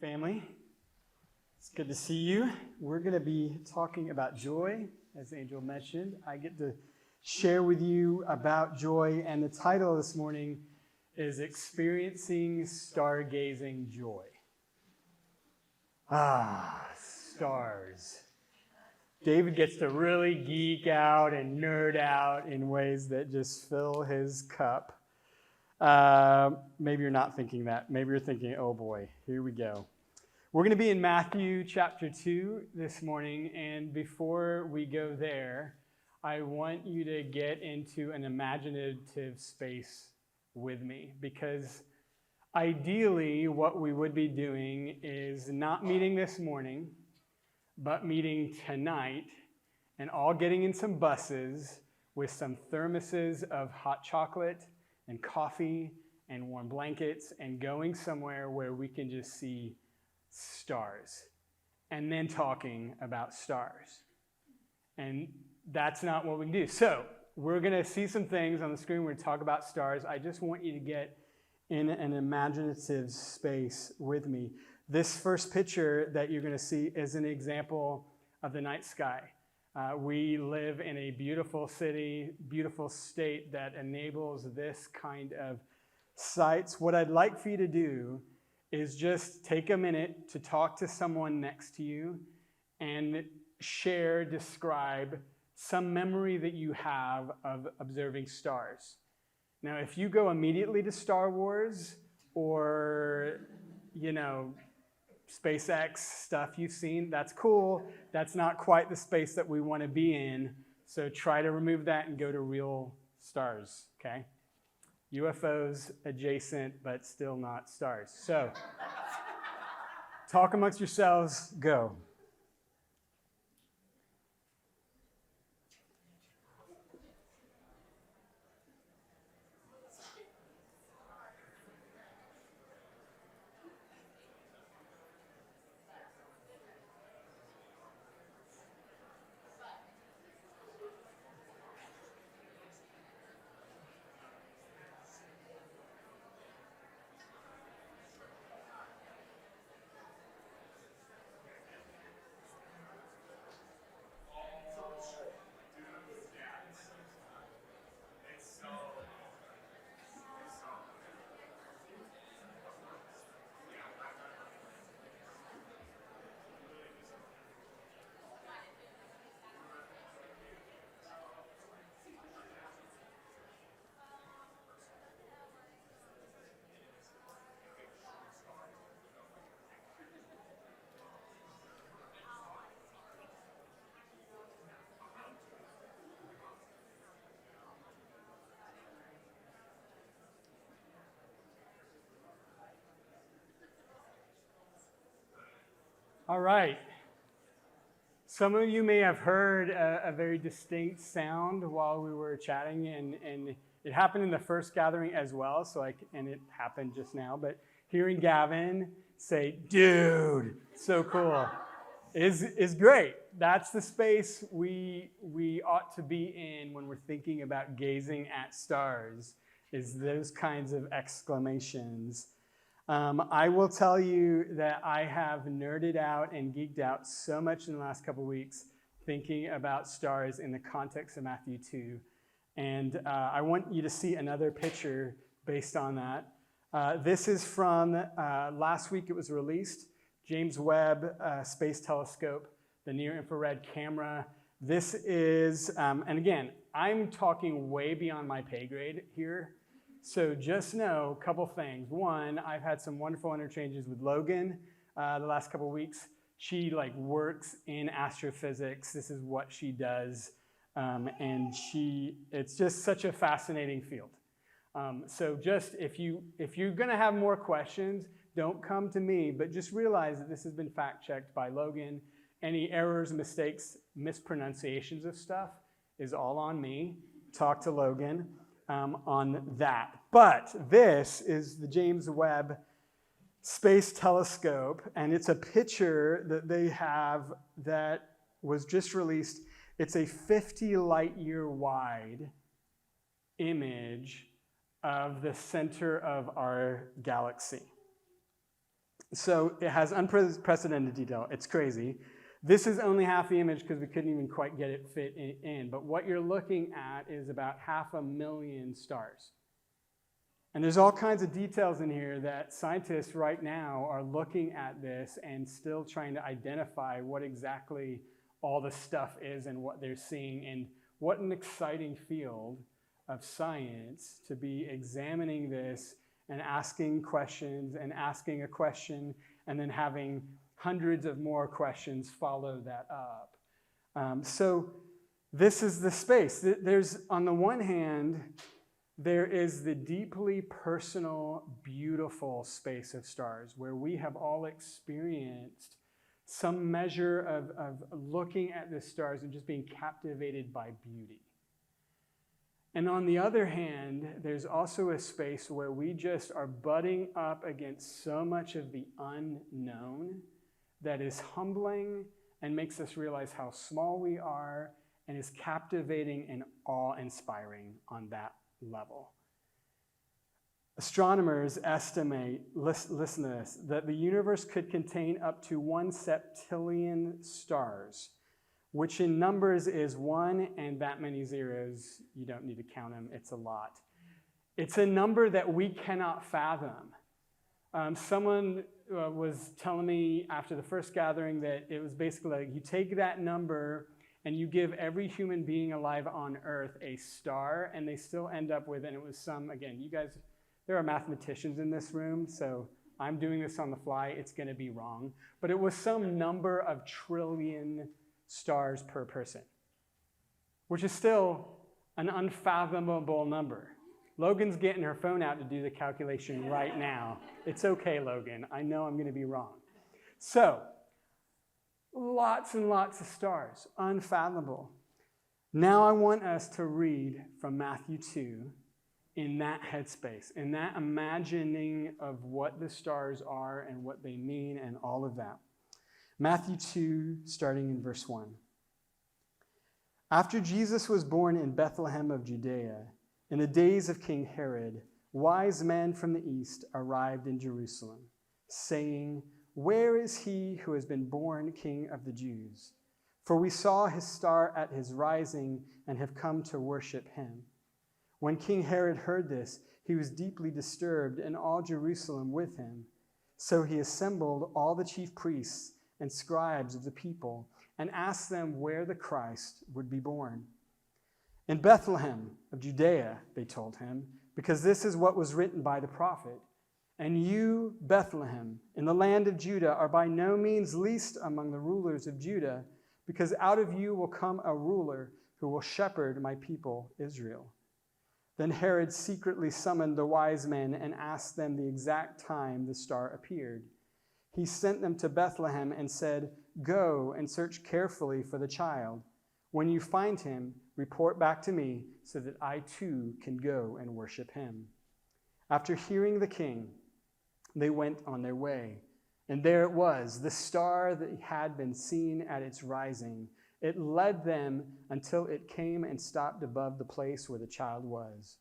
Family, it's good to see you. We're going to be talking about joy, as Angel mentioned. I get to share with you about joy, and the title this morning is Experiencing Stargazing Joy. Stars. David gets to really geek out and nerd out in ways that just fill his cup. Maybe you're not thinking that. Maybe you're thinking, oh boy, here we go. We're going to be in Matthew chapter 2 this morning, and before we go there, I want you to get into an imaginative space with me, because ideally what we would be doing is not meeting this morning, but meeting tonight, and all getting in some buses with some thermoses of hot chocolate and coffee and warm blankets and going somewhere where we can just see stars and then talking about stars. And that's not what we can do. So we're going to see some things on the screen. We're going to talk about stars. I just want you to get in an imaginative space with me. This first picture that you're going to see is an example of the night sky. We live in a beautiful city, beautiful state that enables this kind of sights. What I'd like for you to do is just take a minute to talk to someone next to you and describe some memory that you have of observing stars. Now, if you go immediately to Star Wars or, SpaceX stuff you've seen, that's cool. That's not quite the space that we want to be in. So try to remove that and go to real stars, okay? UFOs adjacent, but still not stars. So talk amongst yourselves, go. All right. Some of you may have heard a very distinct sound while we were chatting, and it happened in the first gathering as well, and it happened just now, but hearing Gavin say, dude, so cool, is great. That's the space we ought to be in when we're thinking about gazing at stars, is those kinds of exclamations. I will tell you that I have nerded out and geeked out so much in the last couple of weeks thinking about stars in the context of Matthew 2. And I want you to see another picture based on that. This is from last week. It was released. James Webb Space Telescope, the near-infrared camera. This is, and again, I'm talking way beyond my pay grade here. So just know a couple things. One, I've had some wonderful interchanges with Logan the last couple weeks. She works in astrophysics. This is what she does. And it's just such a fascinating field. So just if you're gonna have more questions, don't come to me, but just realize that this has been fact-checked by Logan. Any errors, mistakes, mispronunciations of stuff is all on me. Talk to Logan on that. But this is the James Webb Space Telescope, and it's a picture that they have that was just released. It's a 50 light year wide image of the center of our galaxy. So it has unprecedented detail. It's crazy. This is only half the image because we couldn't even quite get it fit in. But what you're looking at is about 500,000 stars. And there's all kinds of details in here that scientists right now are looking at this and still trying to identify what exactly all the stuff is and what they're seeing. And what an exciting field of science to be examining this and asking questions and asking a question and then having hundreds of more questions follow that up. So this is the space. There's, on the one hand, there is the deeply personal, beautiful space of stars where we have all experienced some measure of looking at the stars and just being captivated by beauty. And on the other hand, there's also a space where we just are butting up against so much of the unknown that is humbling and makes us realize how small we are and is captivating and awe-inspiring on that level. Astronomers estimate, listen to this, that the universe could contain up to 1 septillion stars, which in numbers is 1 and that many zeros. You don't need to count them, it's a lot. It's a number that we cannot fathom. Someone was telling me after the first gathering that it was basically like you take that number and you give every human being alive on Earth a star, and they still end up with, and it was some, again, you guys, there are mathematicians in this room, so I'm doing this on the fly, it's gonna be wrong, but it was some number of trillion stars per person, which is still an unfathomable number. Logan's getting her phone out to do the calculation right now. It's okay, Logan, I know I'm gonna be wrong. So, lots and lots of stars, unfathomable. Now I want us to read from Matthew 2 in that headspace, in that imagining of what the stars are and what they mean and all of that. Matthew 2, starting in verse 1. After Jesus was born in Bethlehem of Judea, in the days of King Herod, wise men from the east arrived in Jerusalem, saying, "Where is he who has been born King of the Jews? For we saw his star at his rising and have come to worship him." When King Herod heard this, he was deeply disturbed, and all Jerusalem with him. So he assembled all the chief priests and scribes of the people and asked them where the Christ would be born. "In Bethlehem of Judea," they told him, "because this is what was written by the prophet. And you, Bethlehem, in the land of Judah, are by no means least among the rulers of Judah, because out of you will come a ruler who will shepherd my people Israel." Then Herod secretly summoned the wise men and asked them the exact time the star appeared. He sent them to Bethlehem and said, "Go and search carefully for the child. When you find him, report back to me so that I too can go and worship him." After hearing the king, they went on their way. And there it was, the star that had been seen at its rising. It led them until it came and stopped above the place where the child was.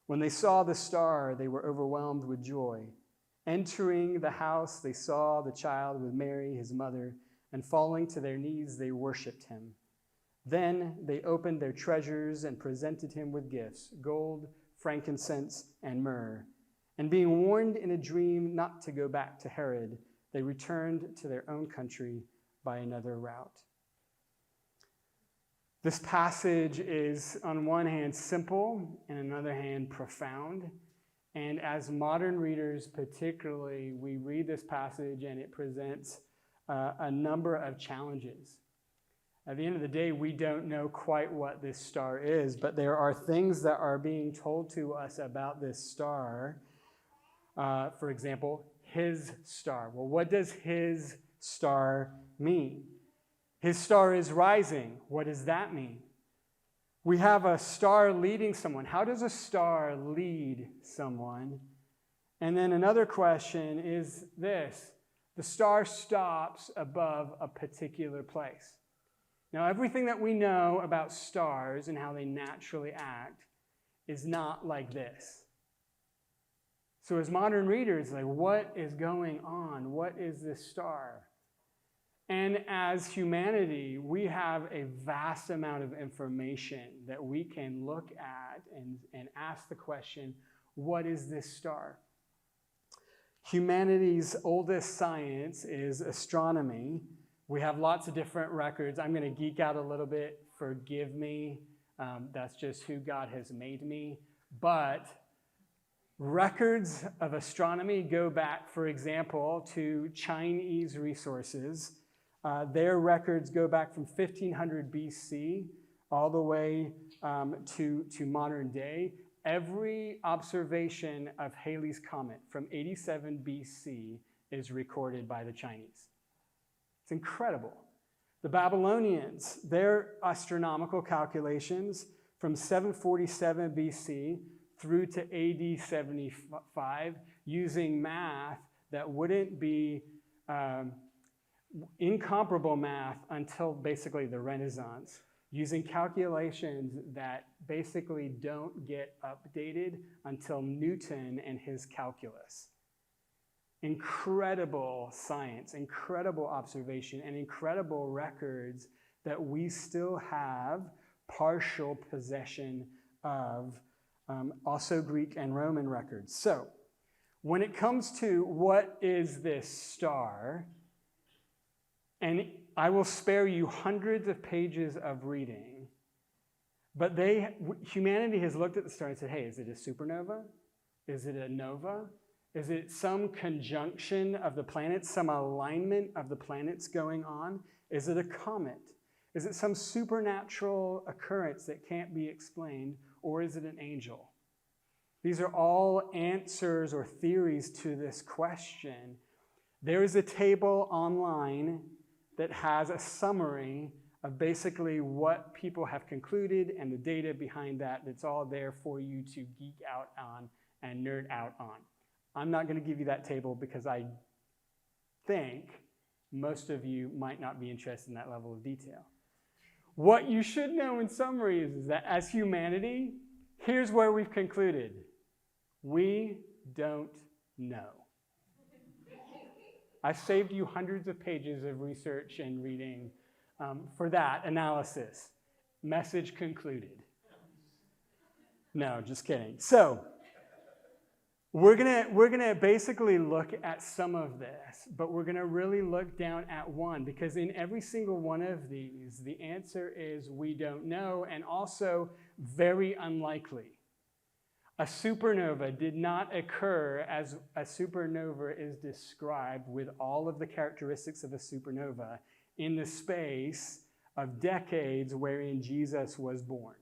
When they saw the star, they were overwhelmed with joy. Entering the house, they saw the child with Mary, his mother, and falling to their knees, they worshipped him. Then they opened their treasures and presented him with gifts, gold, frankincense, and myrrh. And being warned in a dream not to go back to Herod, they returned to their own country by another route. This passage is, on one hand, simple, and on the other hand, profound. And as modern readers particularly, we read this passage and it presents a number of challenges. At the end of the day, we don't know quite what this star is, but there are things that are being told to us about this star. For example, his star. Well, what does his star mean? His star is rising. What does that mean? We have a star leading someone. How does a star lead someone? And then another question is this. The star stops above a particular place. Now, everything that we know about stars and how they naturally act is not like this. So as modern readers, like, what is going on? What is this star? And as humanity, we have a vast amount of information that we can look at and ask the question, what is this star? Humanity's oldest science is astronomy. We have lots of different records. I'm going to geek out a little bit. Forgive me. That's just who God has made me. But records of astronomy go back, for example, to Chinese resources. Their records go back from 1500 BC all the way to modern day. Every observation of Halley's Comet from 87 BC is recorded by the Chinese. It's incredible. The Babylonians, their astronomical calculations from 747 BC through to AD 75, using math that wouldn't be incomparable math until basically the Renaissance, using calculations that basically don't get updated until Newton and his calculus. Incredible science, incredible observation, and incredible records that we still have partial possession of, also Greek and Roman records. So, when it comes to what is this star, and I will spare you hundreds of pages of reading, but humanity has looked at the star and said, hey, is it a supernova? Is it a nova? Is it some conjunction of the planets, some alignment of the planets going on? Is it a comet? Is it some supernatural occurrence that can't be explained? Or is it an angel? These are all answers or theories to this question. There is a table online that has a summary of basically what people have concluded and the data behind that. That's all there for you to geek out on and nerd out on. I'm not going to give you that table because I think most of you might not be interested in that level of detail. What you should know in summary is that as humanity, here's where we've concluded. We don't know. I've saved you hundreds of pages of research and reading for that analysis. Message concluded. No, just kidding. So, we're gonna basically look at some of this, but we're gonna really look down at one, because in every single one of these, the answer is we don't know, and also very unlikely. A supernova did not occur as a supernova is described with all of the characteristics of a supernova in the space of decades wherein Jesus was born.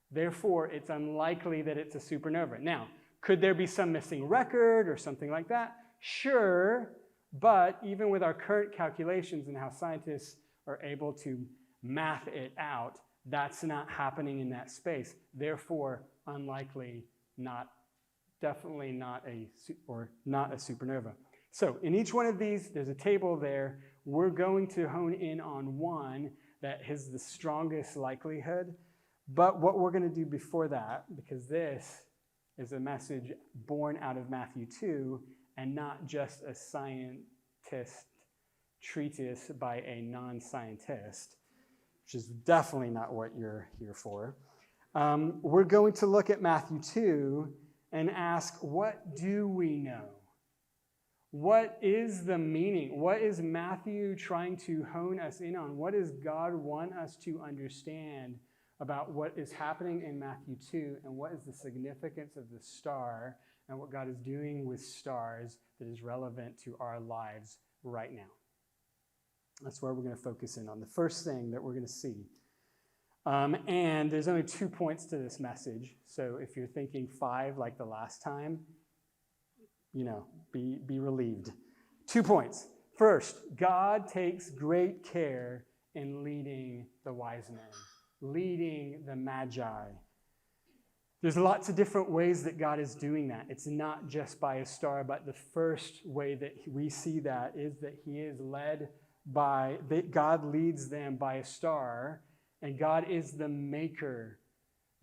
Therefore, it's unlikely that it's a supernova. Now, could there be some missing record or something like that? Sure, but even with our current calculations and how scientists are able to math it out, that's not happening in that space. Therefore, unlikely, definitely not a supernova. So in each one of these, there's a table there. We're going to hone in on one that has the strongest likelihood. But what we're going to do before that, because this is a message born out of Matthew 2 and not just a scientist treatise by a non-scientist, which is definitely not what you're here for. We're going to look at Matthew 2 and ask, what do we know? What is the meaning? What is Matthew trying to hone us in on? What does God want us to understand about what is happening in Matthew 2, and what is the significance of the star and what God is doing with stars that is relevant to our lives right now? That's where we're going to focus in on. The first thing that we're going to see. And there's only 2 points to this message. So if you're thinking 5 like the last time, be relieved. 2 points. First, God takes great care in leading the wise men, leading the magi. There's lots of different ways that God is doing that. It's not just by a star, but the first way that we see that is that he is led by, that God leads them by a star, and God is the maker,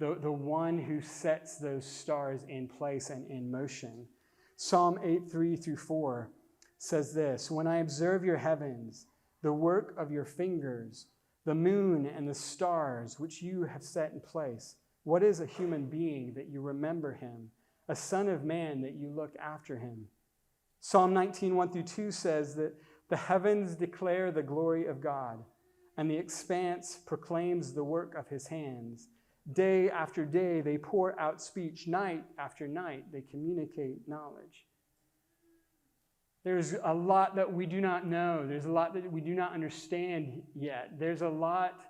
the one who sets those stars in place and in motion. Psalm 8:3-4 says this, "When I observe your heavens, the work of your fingers, the moon and the stars which you have set in place, what is a human being that you remember him, a son of man that you look after him?" Psalm 19:1-2 says that the heavens declare the glory of God, and the expanse proclaims the work of his hands. Day after day they pour out speech. Night after night they communicate knowledge. There's a lot that we do not know. There's a lot that we do not understand yet. There's a lot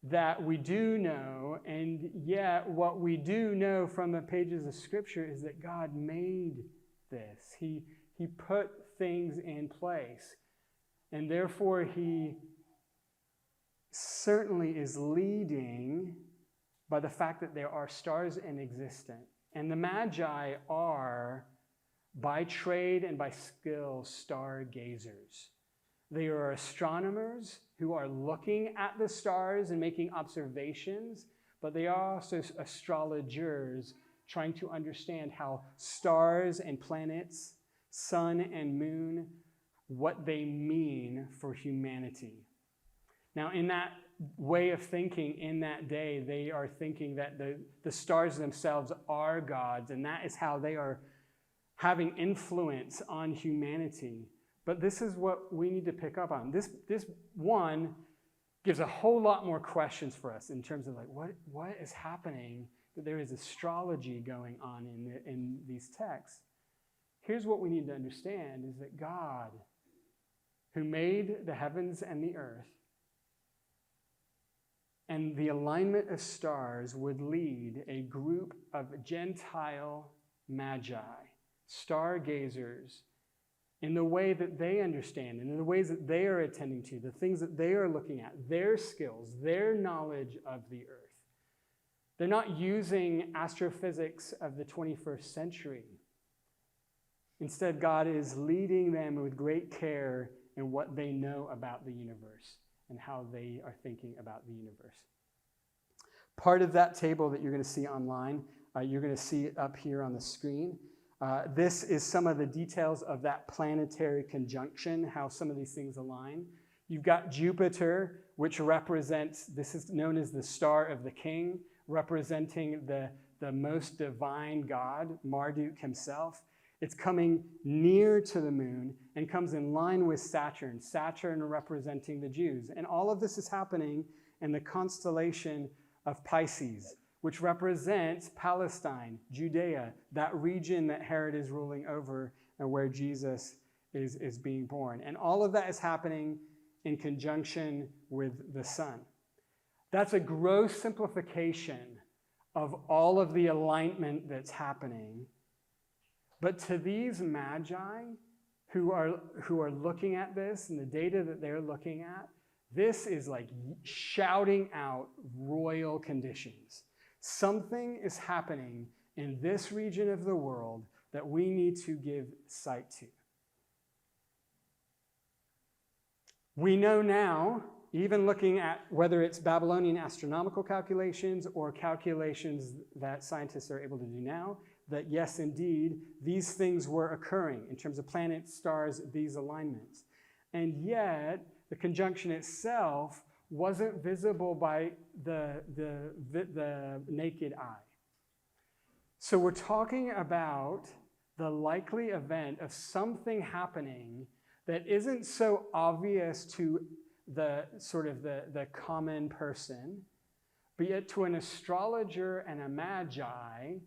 that we do know, and yet what we do know from the pages of Scripture is that God made this. He put things in place, and therefore he certainly is leading by the fact that there are stars in existence. And the Magi are, by trade and by skill, stargazers. They are astronomers who are looking at the stars and making observations, but they are also astrologers trying to understand how stars and planets, sun and moon, what they mean for humanity. Now, in that way of thinking, in that day, they are thinking that the stars themselves are gods, and that is how they are having influence on humanity. But this is what we need to pick up on. This one gives a whole lot more questions for us in terms of like what is happening, that there is astrology going on in these texts. Here's what we need to understand is that God, who made the heavens and the earth, and the alignment of stars would lead a group of Gentile magi, stargazers, in the way that they understand and in the ways that they are attending to, the things that they are looking at, their skills, their knowledge of the earth. They're not using astrophysics of the 21st century. Instead, God is leading them with great care in what they know about the universe and how they are thinking about the universe. Part of that table that you're going to see online, you're going to see it up here on the screen. This is some of the details of that planetary conjunction, how some of these things align. You've got Jupiter, which represents, this is known as the star of the king, representing the most divine God, Marduk himself. It's coming near to the moon and comes in line with Saturn, Saturn representing the Jews. And all of this is happening in the constellation of Pisces, which represents Palestine, Judea, that region that Herod is ruling over and where Jesus is being born. And all of that is happening in conjunction with the sun. That's a gross simplification of all of the alignment that's happening. But to these magi who are looking at this and the data that they're looking at, this is like shouting out royal conditions. Something is happening in this region of the world that we need to give sight to. We know now, even looking at whether it's Babylonian astronomical calculations or calculations that scientists are able to do now, that yes, indeed, these things were occurring in terms of planets, stars, these alignments. And yet, the conjunction itself wasn't visible by the naked eye. So we're talking about the likely event of something happening that isn't so obvious to the common person, but yet to an astrologer and a magi,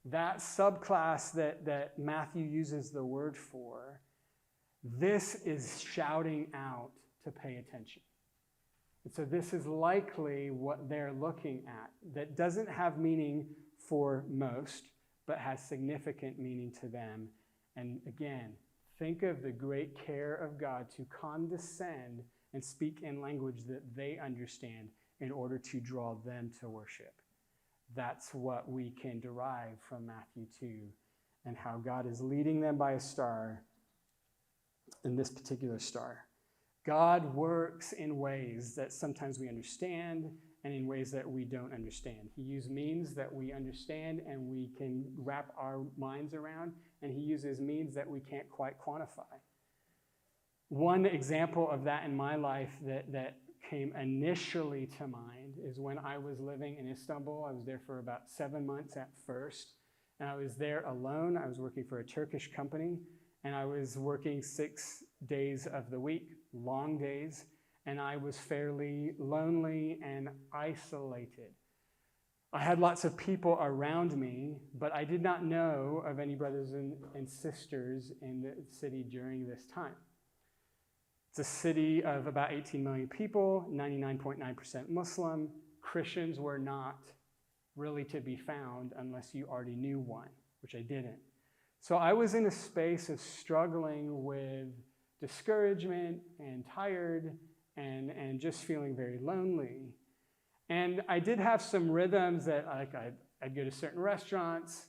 that subclass that Matthew uses the word for, this is shouting out to pay attention. And so this is likely what they're looking at that doesn't have meaning for most, but has significant meaning to them. And again, think of the great care of God to condescend and speak in language that they understand in order to draw them to worship. That's what we can derive from Matthew 2 and how God is leading them by a star, in this particular star. God works in ways that sometimes we understand and in ways that we don't understand. He uses means that we understand and we can wrap our minds around, and he uses means that we can't quite quantify. One example of that in my life that came initially to mind is when I was living in Istanbul. I was there for about 7 months at first, and I was there alone. I was working for a Turkish company, and I was working 6 days of the week, long days, and I was fairly lonely and isolated. I had lots of people around me, but I did not know of any brothers and sisters in the city during this time. It's a city of about 18 million people, 99.9% Muslim. Christians were not really to be found unless you already knew one, which I didn't. So I was in a space of struggling with discouragement and tired and just feeling very lonely. And I did have some rhythms that I'd go to certain restaurants.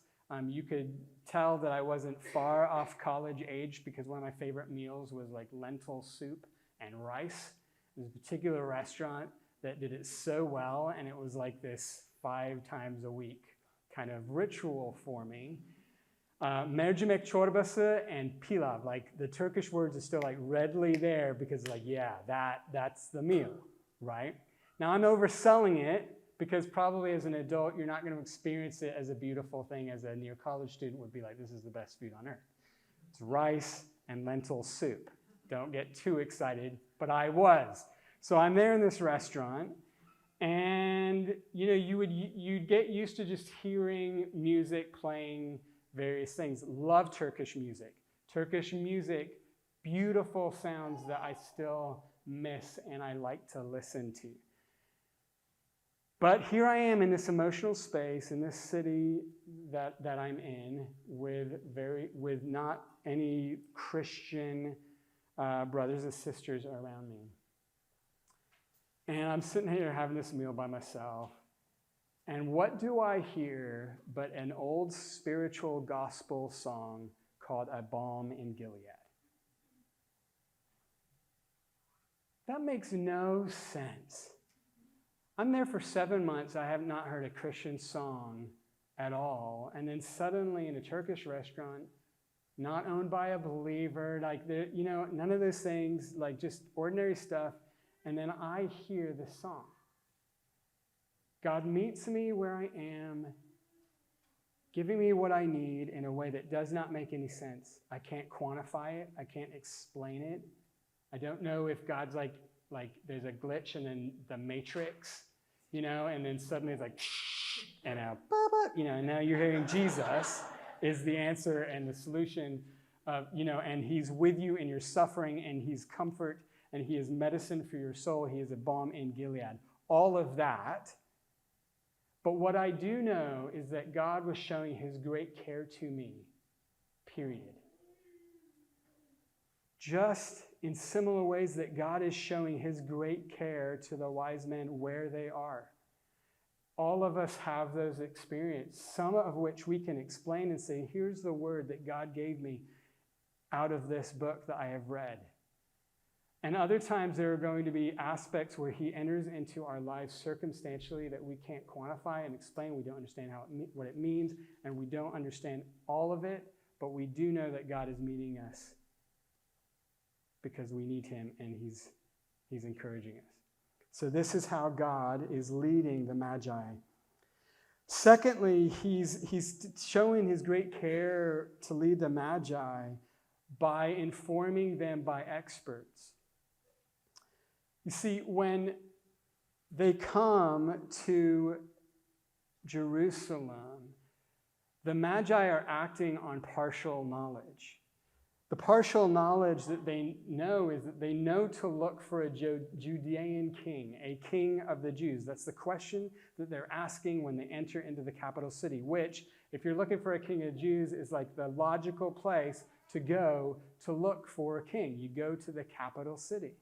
You could tell that I wasn't far off college age because one of my favorite meals was like lentil soup and rice. There's a particular restaurant that did it so well, and it was like this 5 times a week kind of ritual for me. Mercimek çorbası and pilav, like the Turkish words are still like readily there because like, yeah, that's the meal, right? Now I'm overselling it because probably as an adult, you're not going to experience it as a beautiful thing as a near college student would be like, this is the best food on earth. It's rice and lentil soup. Don't get too excited, but I was. So I'm there in this restaurant, and you'd get used to just hearing music playing various things. Love Turkish music. Turkish music, beautiful sounds that I still miss and I like to listen to. But here I am in this emotional space in this city that I'm in with not any Christian brothers and sisters around me. And I'm sitting here having this meal by myself. And what do I hear but an old spiritual gospel song called A Balm in Gilead? That makes no sense. I'm there for 7 months. I have not heard a Christian song at all. And then suddenly in a Turkish restaurant, not owned by a believer, none of those things, like just ordinary stuff. And then I hear this song. God meets me where I am, giving me what I need in a way that does not make any sense. I can't quantify it. I can't explain it. I don't know if God's like there's a glitch and then the Matrix, and then suddenly it's like, and now, and now you're hearing Jesus is the answer and the solution and he's with you in your suffering, and he's comfort, and he is medicine for your soul. He is a balm in Gilead. All of that. But what I do know is that God was showing his great care to me, period. Just in similar ways that God is showing his great care to the wise men where they are. All of us have those experiences, some of which we can explain and say, here's the word that God gave me out of this book that I have read. And other times there are going to be aspects where he enters into our lives circumstantially that we can't quantify and explain. We don't understand what it means, and we don't understand all of it, but we do know that God is meeting us because we need him, and he's encouraging us. So this is how God is leading the Magi. Secondly, he's showing his great care to lead the Magi by informing them by experts. You see, when they come to Jerusalem, the Magi are acting on partial knowledge. The partial knowledge that they know is that they know to look for a Judean king, a king of the Jews. That's the question that they're asking when they enter into the capital city, which, if you're looking for a king of the Jews, is like the logical place to go to look for a king. You go to the capital city.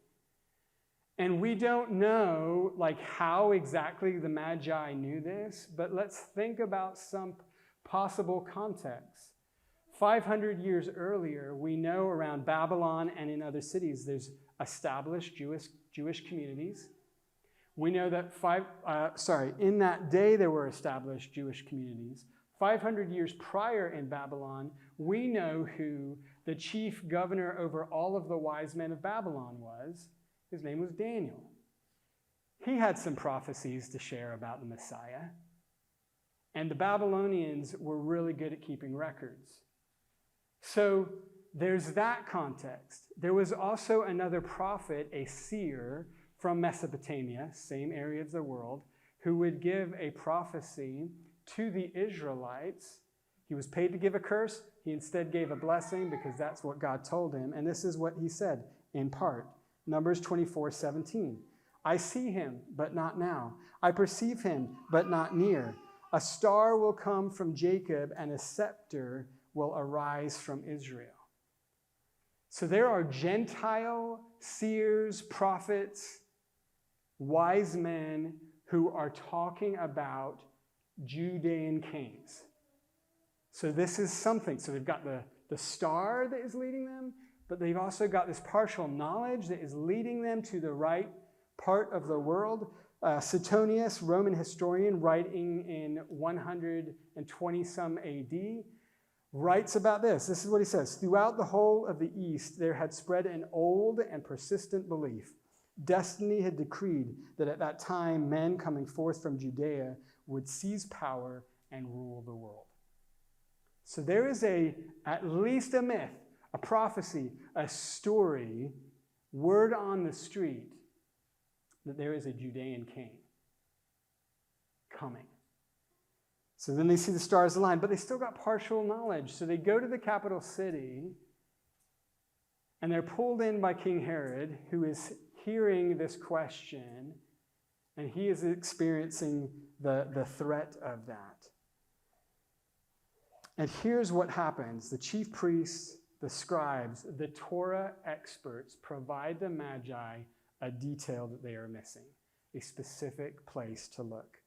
And we don't know how exactly the Magi knew this, but let's think about some possible context. 500 years earlier, we know around Babylon and in other cities, there's established Jewish communities. We know that in that day there were established Jewish communities. 500 years prior in Babylon, we know who the chief governor over all of the wise men of Babylon was. His name was Daniel. He had some prophecies to share about the Messiah. And the Babylonians were really good at keeping records. So there's that context. There was also another prophet, a seer from Mesopotamia, same area of the world, who would give a prophecy to the Israelites. He was paid to give a curse. He instead gave a blessing because that's what God told him. And this is what he said in part. Numbers 24:17. I see him, but not now. I perceive him, but not near. A star will come from Jacob, and a scepter will arise from Israel. So there are Gentile seers, prophets, wise men who are talking about Judean kings. So this is something. So they've got the star that is leading them, but they've also got this partial knowledge that is leading them to the right part of the world. Suetonius, Roman historian, writing in 120-some AD, writes about this. This is what he says. Throughout the whole of the East, there had spread an old and persistent belief. Destiny had decreed that at that time, men coming forth from Judea would seize power and rule the world. So there is at least a myth, a prophecy, a story, word on the street, that there is a Judean king coming. So then they see the stars align, but they still got partial knowledge. So they go to the capital city, and they're pulled in by King Herod, who is hearing this question, and he is experiencing the threat of that. And here's what happens. The chief priests, the scribes, the Torah experts provide the Magi a detail that they are missing, a specific place to look.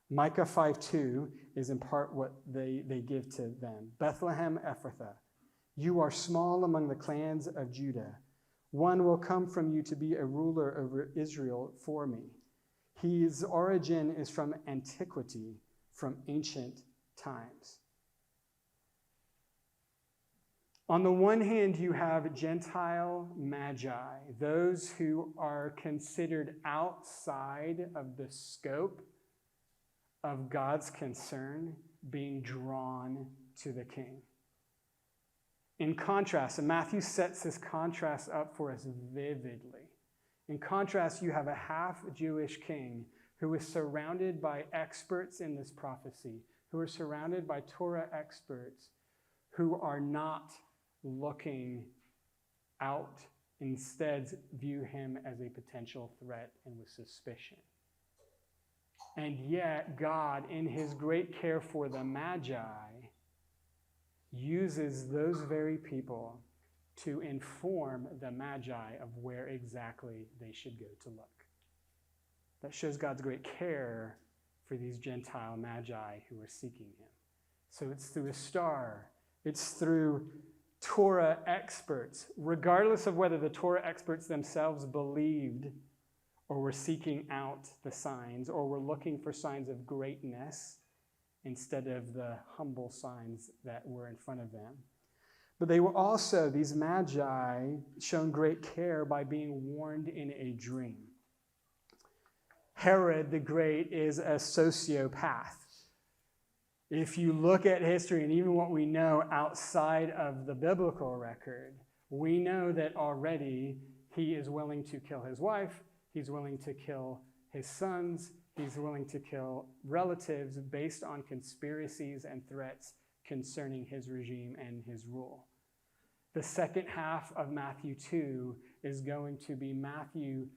Micah 5:2 is in part what they give to them. Bethlehem Ephrathah, you are small among the clans of Judah. One will come from you to be a ruler over Israel for me. His origin is from antiquity, from ancient times. On the one hand, you have Gentile magi, those who are considered outside of the scope of God's concern, being drawn to the king. In contrast, and Matthew sets this contrast up for us vividly. In contrast, you have a half-Jewish king who is surrounded by experts in this prophecy, who are surrounded by Torah experts who are not looking out, instead view him as a potential threat and with suspicion. And yet God, in his great care for the Magi, uses those very people to inform the Magi of where exactly they should go to look. That shows God's great care for these Gentile Magi who are seeking him. So it's through a star, it's through Torah experts, regardless of whether the Torah experts themselves believed or were seeking out the signs or were looking for signs of greatness instead of the humble signs that were in front of them. But they were also, these Magi, shown great care by being warned in a dream. Herod the Great is a sociopath. If you look at history and even what we know outside of the biblical record, we know that already he is willing to kill his wife, he's willing to kill his sons, he's willing to kill relatives based on conspiracies and threats concerning his regime and his rule. The second half of Matthew 2 is going to be Matthew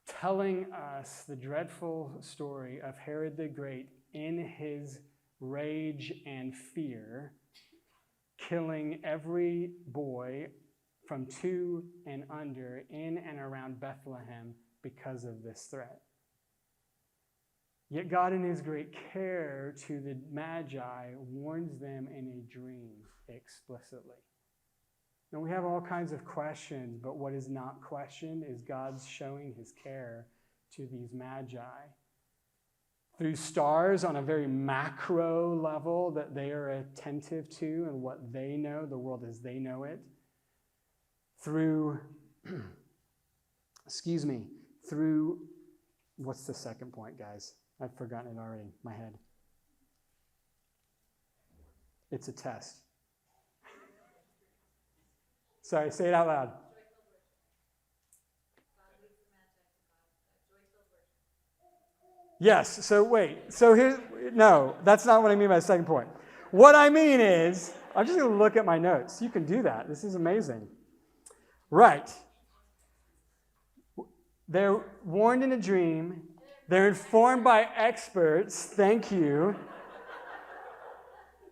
telling us the dreadful story of Herod the Great in his rage and fear, killing every boy from 2 and under in and around Bethlehem because of this threat. Yet God, in his great care to the Magi, warns them in a dream explicitly. Now, we have all kinds of questions, but what is not questioned is God's showing his care to these Magi through stars on a very macro level that they are attentive to and what they know, the world as they know it, through, through, what's the second point, guys? I've forgotten it already, my head. It's a test. Sorry, say it out loud. Yes, so wait. So here, no, that's not what I mean by the second point. What I mean is, I'm just going to look at my notes. You can do that. This is amazing. Right. They're warned in a dream. They're informed by experts. Thank you.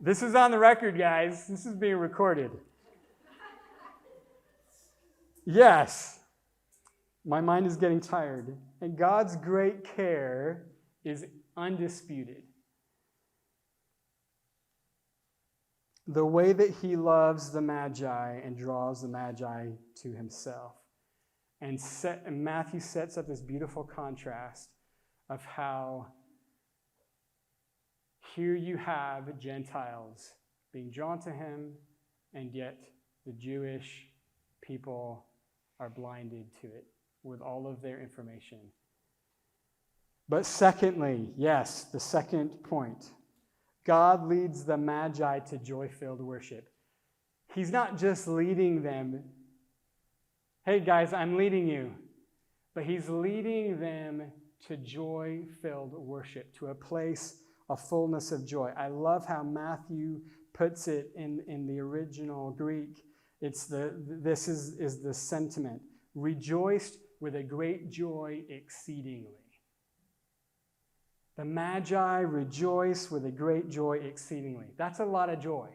This is on the record, guys. This is being recorded. Yes. My mind is getting tired. And God's great care is undisputed. The way that he loves the Magi and draws the Magi to himself. And Matthew sets up this beautiful contrast of how here you have Gentiles being drawn to him, and yet the Jewish people are blinded to it with all of their information. But secondly, yes, the second point, God leads the Magi to joy-filled worship. He's not just leading them, hey guys, I'm leading you, but he's leading them to joy-filled worship, to a place of fullness of joy. I love how Matthew puts it in the original Greek. This is the sentiment. Rejoiced with a great joy exceedingly. The Magi rejoice with a great joy exceedingly. That's a lot of joy.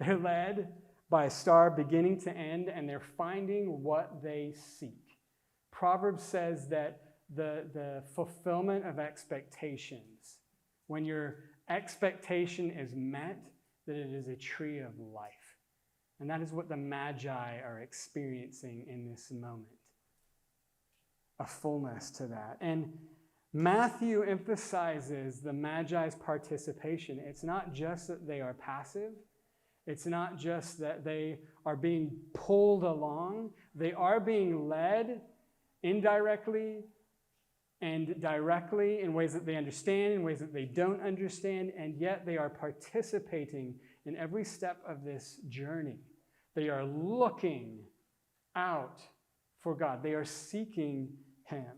They're led by a star beginning to end, and they're finding what they seek. Proverbs says that the fulfillment of expectations, when your expectation is met, that it is a tree of life. And that is what the Magi are experiencing in this moment. A fullness to that. And Matthew emphasizes the Magi's participation. It's not just that they are passive. It's not just that they are being pulled along. They are being led indirectly and directly in ways that they understand, in ways that they don't understand, and yet they are participating in every step of this journey. They are looking out for God. They are seeking him.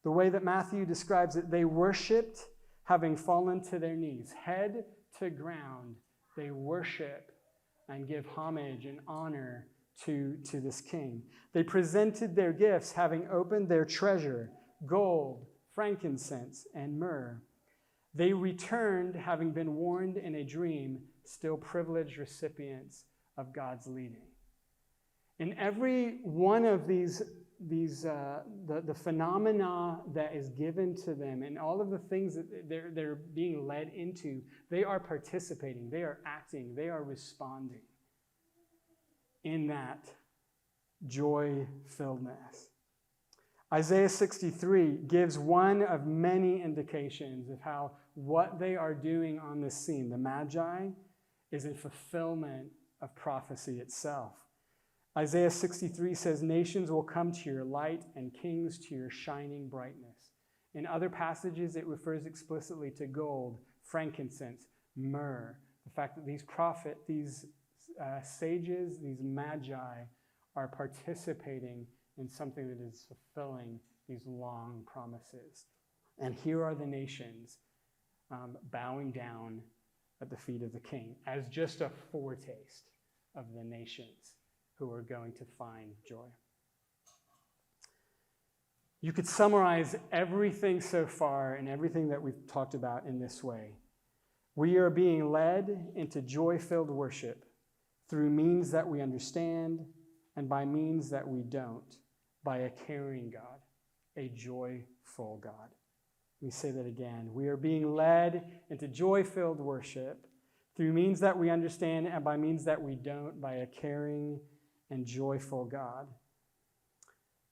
The way that Matthew describes it, they worshiped having fallen to their knees, head to ground. They worship and give homage and honor to this king. They presented their gifts, having opened their treasure, gold, frankincense, and myrrh. They returned, having been warned in a dream, still privileged recipients of God's leading. In every one of these the phenomena that is given to them and all of the things that they're being led into, they are participating, they are acting, they are responding in that joy-filledness. Isaiah 63 gives one of many indications of how what they are doing on this scene, the Magi, is a fulfillment of prophecy itself. Isaiah 63 says, nations will come to your light and kings to your shining brightness. In other passages, it refers explicitly to gold, frankincense, myrrh. The fact that these sages, these Magi, are participating in something that is fulfilling these long promises. And here are the nations bowing down at the feet of the king as just a foretaste of the nations who are going to find joy. You could summarize everything so far and everything that we've talked about in this way. We are being led into joy-filled worship through means that we understand and by means that we don't, by a caring God, a joyful God. Let me say that again. We are being led into joy-filled worship through means that we understand and by means that we don't, by a caring and joyful God.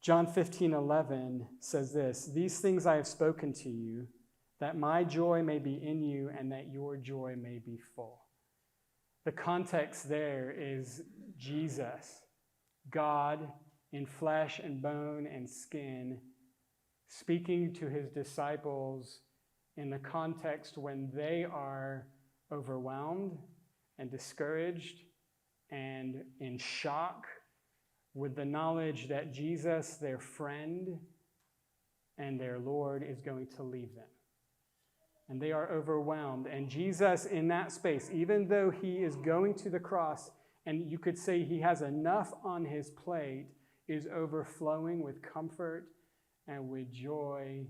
John 15:11 says this, these things I have spoken to you, that my joy may be in you and that your joy may be full. The context there is Jesus, God in flesh and bone and skin, speaking to his disciples in the context when they are overwhelmed and discouraged and in shock with the knowledge that Jesus, their friend and their Lord, is going to leave them. And they are overwhelmed. And Jesus, in that space, even though he is going to the cross, and you could say he has enough on his plate, is overflowing with comfort and with joy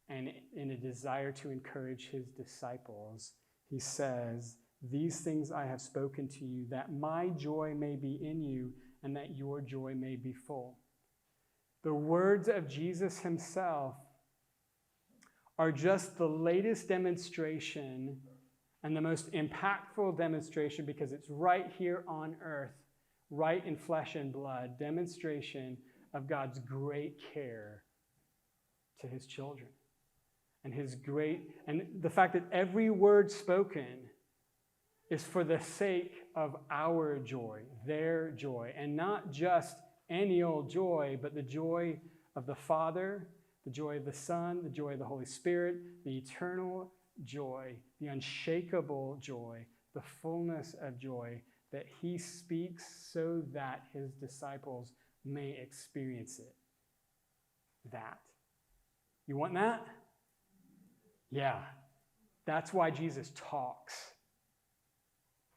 and in a desire to encourage his disciples. He says, "These things I have spoken to you, that my joy may be in you and that your joy may be full." The words of Jesus himself are just the latest demonstration and the most impactful demonstration, because it's right here on earth, right in flesh and blood, demonstration of God's great care to his children. And the fact that every word spoken is for the sake of our joy, their joy, and not just any old joy, but the joy of the Father, the joy of the Son, the joy of the Holy Spirit, the eternal joy, the unshakable joy, the fullness of joy that he speaks so that his disciples may experience it. That. You want that? Yeah. That's why Jesus talks.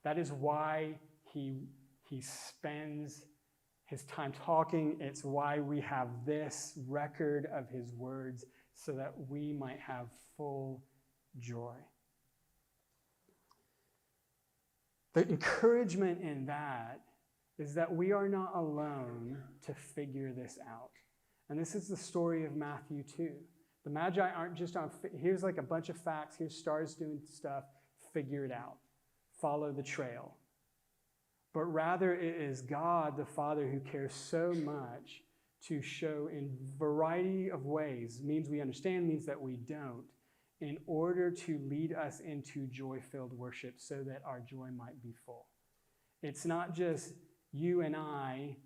That is why he spends his time talking. It's why we have this record of his words, so that we might have full joy. The encouragement in that is that we are not alone to figure this out. And this is the story of Matthew 2. The Magi aren't just on, here's like a bunch of facts, here's stars doing stuff, figure it out. Follow the trail. But rather it is God the Father who cares so much to show in variety of ways, means we understand, means that we don't, in order to lead us into joy-filled worship so that our joy might be full. It's not just you and I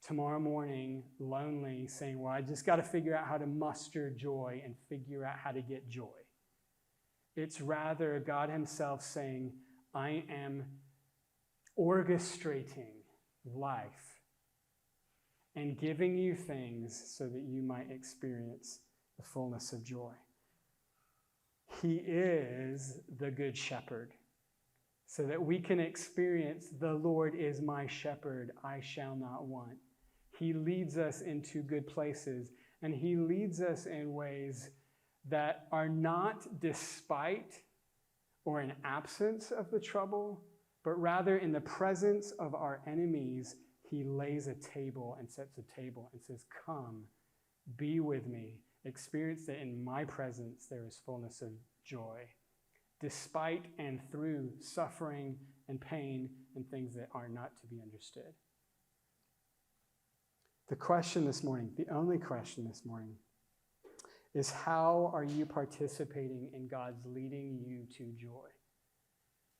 tomorrow morning lonely saying, well, I just got to figure out how to muster joy and figure out how to get joy. It's rather God himself saying, I am orchestrating life and giving you things so that you might experience the fullness of joy. He is the good shepherd, so that we can experience the Lord is my shepherd, I shall not want. He leads us into good places, and he leads us in ways that are not despite or in absence of the trouble, but rather in the presence of our enemies. He lays a table and sets a table and says, come, be with me. Experience that in my presence there is fullness of joy, despite and through suffering and pain and things that are not to be understood. The question this morning, the only question this morning, is how are you participating in God's leading you to joy?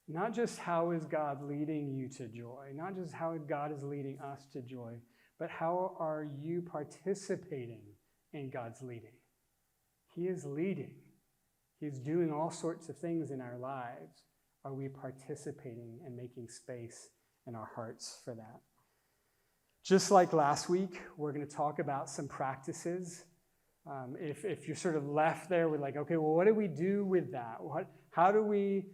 Not just how is God leading you to joy, not just how God is leading us to joy, but how are you participating in God's leading? He is leading. He's doing all sorts of things in our lives. Are we participating and making space in our hearts for that? Just like last week, we're going to talk about some practices. If you're sort of left there with like, okay, well, what do we do with that? How do we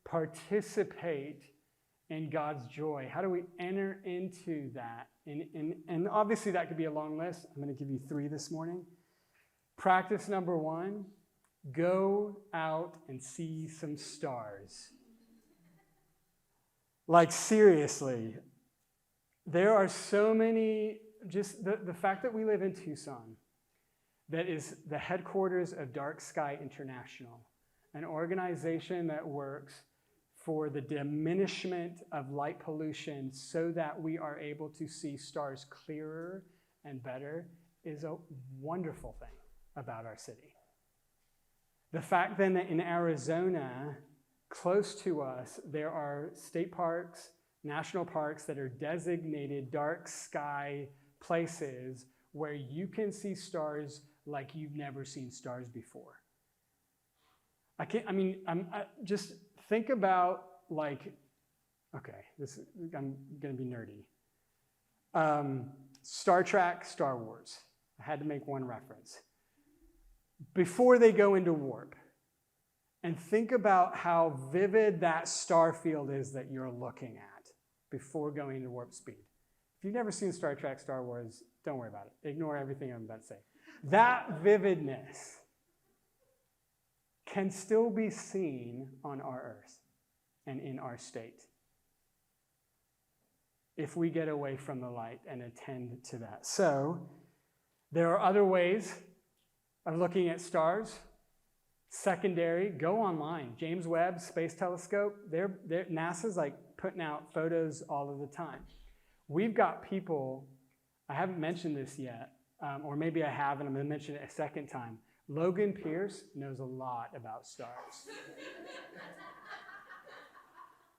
participate in God's joy? How do we enter into that? And obviously that could be a long list. I'm going to give you 3 this morning. Practice number 1, go out and see some stars. Like seriously, there are so many, just the fact that we live in Tucson, that is the headquarters of Dark Sky International, an organization that works for the diminishment of light pollution so that we are able to see stars clearer and better, is a wonderful thing. about our city. The fact then that in Arizona, close to us, there are state parks, national parks that are designated dark sky places where you can see stars like you've never seen stars before. Just think about I'm going to be nerdy. Star Trek, Star Wars. I had to make one reference. Before they go into warp, and think about how vivid that star field is that you're looking at before going into warp speed. If you've never seen Star Trek, Star Wars, don't worry about it. Ignore everything I'm about to say. That vividness can still be seen on our Earth and in our state if we get away from the light and attend to that. So there are other ways of looking at stars. Secondary, go online. James Webb Space Telescope, NASA's like putting out photos all of the time. We've got people, I haven't mentioned this yet, or maybe I have, and I'm going to mention it a second time. Logan Pierce knows a lot about stars.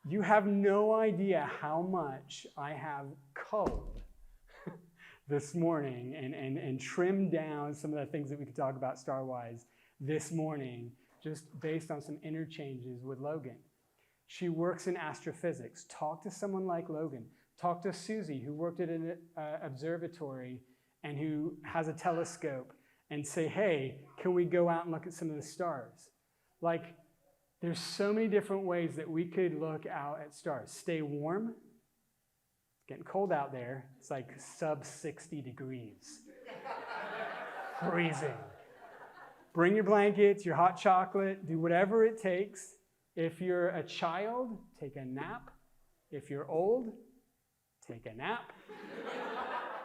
You have no idea how much I have culled this morning and trimmed down some of the things that we could talk about star-wise this morning, just based on some interchanges with Logan. She works in astrophysics. Talk to someone like Logan. Talk to Susie, who worked at an observatory and who has a telescope, and say, hey, can we go out and look at some of the stars? Like, there's so many different ways that we could look out at stars. Stay warm. It's getting cold out there. It's like sub 60 degrees. Freezing. Bring your blankets, your hot chocolate, do whatever it takes. If you're a child, take a nap. If you're old, take a nap.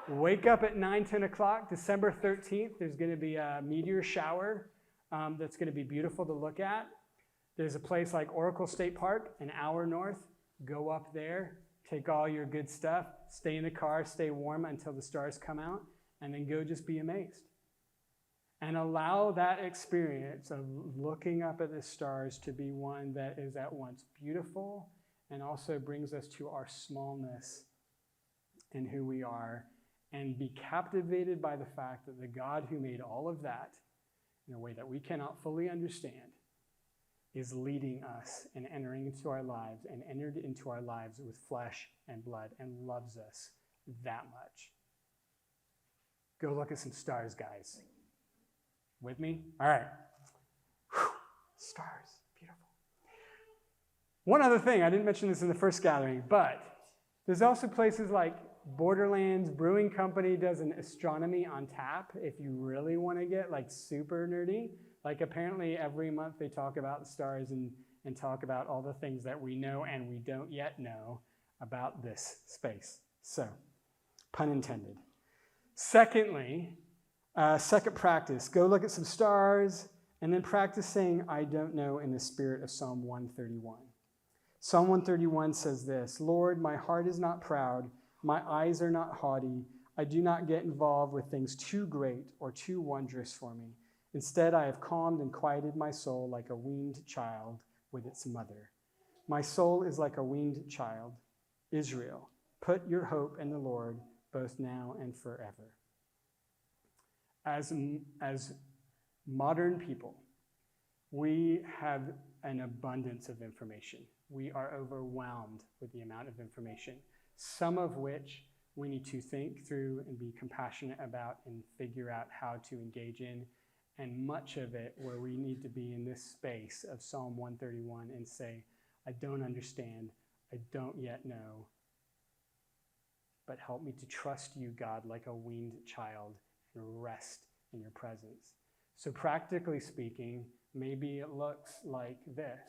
Wake up at 9, 10 o'clock, December 13th. There's going to be a meteor shower that's going to be beautiful to look at. There's a place like Oracle State Park, an hour north. Go up there, take all your good stuff, stay in the car, stay warm until the stars come out, and then go just be amazed. And allow that experience of looking up at the stars to be one that is at once beautiful and also brings us to our smallness and who we are, and be captivated by the fact that the God who made all of that in a way that we cannot fully understand is leading us and entering into our lives and entered into our lives with flesh and blood and loves us that much. Go look at some stars, guys. With me? All right. Whew. Stars. Beautiful. One other thing, I didn't mention this in the first gathering, but there's also places like Borderlands Brewing Company does an astronomy on tap if you really want to get like super nerdy. Like apparently every month they talk about the stars and talk about all the things that we know and we don't yet know about this space. So, pun intended. Secondly, second practice, go look at some stars and then practice saying, I don't know, in the spirit of Psalm 131. Psalm 131 says this, Lord, my heart is not proud, my eyes are not haughty, I do not get involved with things too great or too wondrous for me. Instead, I have calmed and quieted my soul like a weaned child with its mother. My soul is like a weaned child. Israel, put your hope in the Lord, both now and forever. As modern people, we have an abundance of information. We are overwhelmed with the amount of information, some of which we need to think through and be compassionate about and figure out how to engage in, and much of it where we need to be in this space of Psalm 131 and say, I don't understand, I don't yet know, but help me to trust you, God, like a weaned child and rest in your presence. So practically speaking, maybe it looks like this.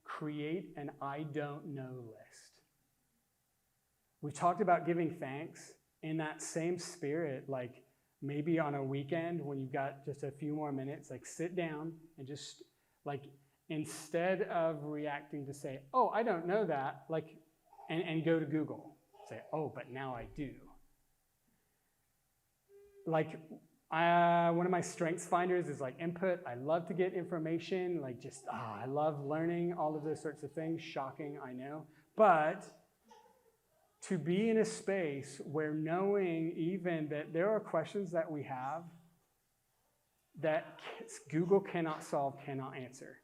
Create an I don't know list. We talked about giving thanks in that same spirit, like maybe on a weekend when you've got just a few more minutes, like sit down and just like instead of reacting to say, oh, I don't know that, like, and go to Google. Say, oh, but now I do. Like, One of my strengths finders is like input. I love to get information, like just, I love learning all of those sorts of things. Shocking, I know. But to be in a space where knowing even that there are questions that we have that Google cannot solve, cannot answer.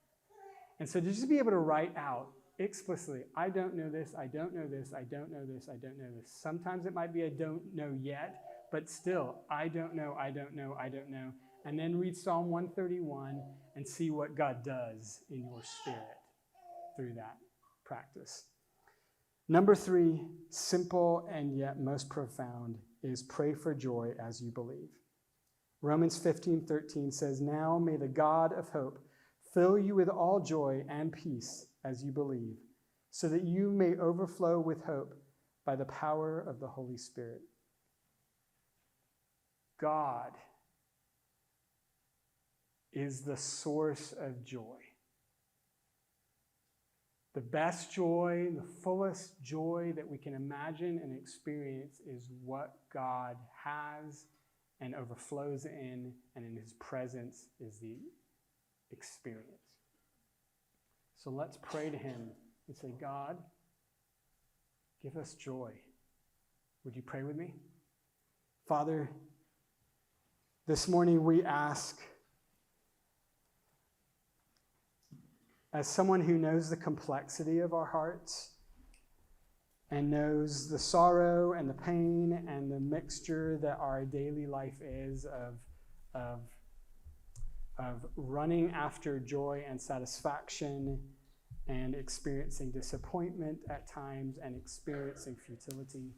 And so to just be able to write out explicitly, I don't know this, I don't know this, I don't know this, I don't know this. Sometimes it might be a don't know yet, but still, I don't know, I don't know, I don't know. And then read Psalm 131 and see what God does in your spirit through that practice. Number 3, simple and yet most profound, is pray for joy as you believe. Romans 15:13 says, "Now may the God of hope fill you with all joy and peace as you believe, so that you may overflow with hope by the power of the Holy Spirit." God is the source of joy. The best joy, the fullest joy that we can imagine and experience is what God has and overflows in, and in his presence is the experience. So let's pray to him and say, God, give us joy. Would you pray with me? Father, this morning we ask, as someone who knows the complexity of our hearts and knows the sorrow and the pain and the mixture that our daily life is of running after joy and satisfaction and experiencing disappointment at times and experiencing futility.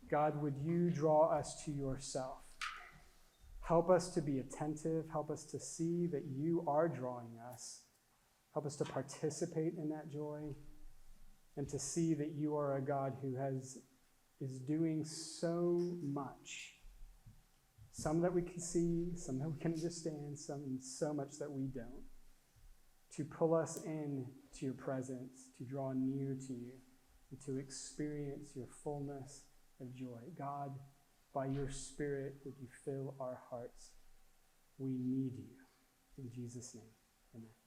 God, would you draw us to yourself? Help us to be attentive. Help us to see that you are drawing us. Help us to participate in that joy and to see that you are a God who is doing so much. Some that we can see, some that we can understand, so much that we don't. To pull us in to your presence, to draw near to you, and to experience your fullness of joy. God, by your Spirit, would you fill our hearts? We need you. In Jesus' name, amen.